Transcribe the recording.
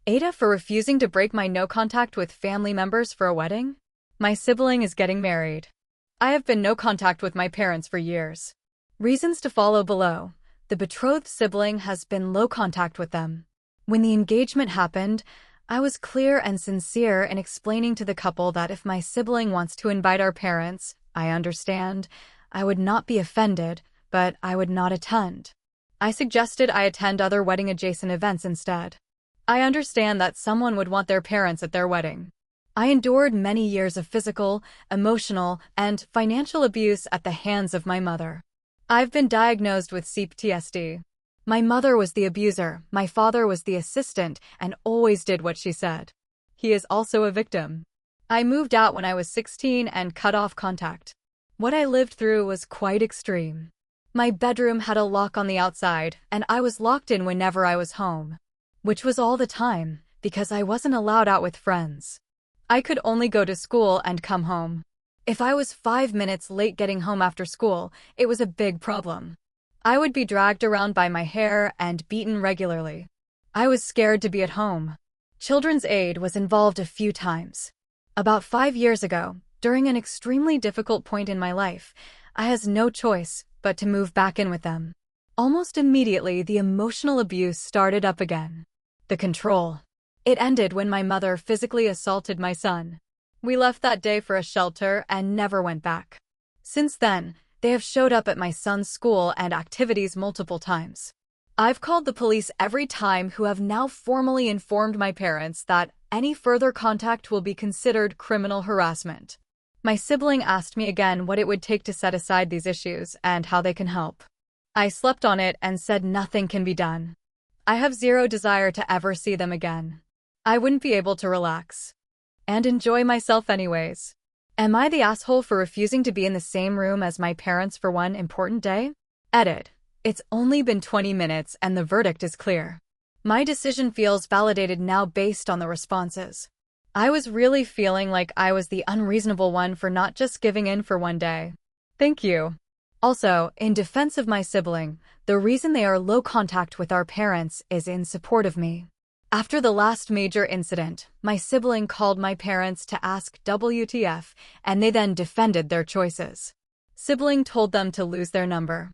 AITAH for refusing to break my no contact with family members for a wedding? My sibling is getting married. I have been no contact with my parents for years. Reasons to follow below. The betrothed sibling has been low contact with them. When the engagement happened, I was clear and sincere in explaining to the couple that if my sibling wants to invite our parents, I understand. I would not be offended, but I would not attend. I suggested I attend other wedding-adjacent events instead. I understand that someone would want their parents at their wedding. I endured many years of physical, emotional, and financial abuse at the hands of my mother. I've been diagnosed with CPTSD. My mother was the abuser, my father was the assistant, and always did what she said. He is also a victim. I moved out when I was 16 and cut off contact. What I lived through was quite extreme. My bedroom had a lock on the outside, and I was locked in whenever I was home. Which was all the time, because I wasn't allowed out with friends. I could only go to school and come home. If I was 5 minutes late getting home after school, it was a big problem. I would be dragged around by my hair and beaten regularly. I was scared to be at home. Children's Aid was involved a few times. About 5 years ago, during an extremely difficult point in my life, I had no choice but to move back in with them. Almost immediately, the emotional abuse started up again. The control. It ended when my mother physically assaulted my son. We left that day for a shelter and never went back. Since then, they have showed up at my son's school and activities multiple times. I've called the police every time who have now formally informed my parents that any further contact will be considered criminal harassment. My sibling asked me again what it would take to set aside these issues and how they can help. I slept on it and said nothing can be done. I have zero desire to ever see them again. I wouldn't be able to relax and enjoy myself anyways. Am I the asshole for refusing to be in the same room as my parents for one important day? Edit. It's only been 20 minutes and the verdict is clear. My decision feels validated now based on the responses. I was really feeling like I was the unreasonable one for not just giving in for one day. Thank you. Also, in defense of my sibling, the reason they are low contact with our parents is in support of me. After the last major incident, my sibling called my parents to ask WTF, and they then defended their choices. Sibling told them to lose their number.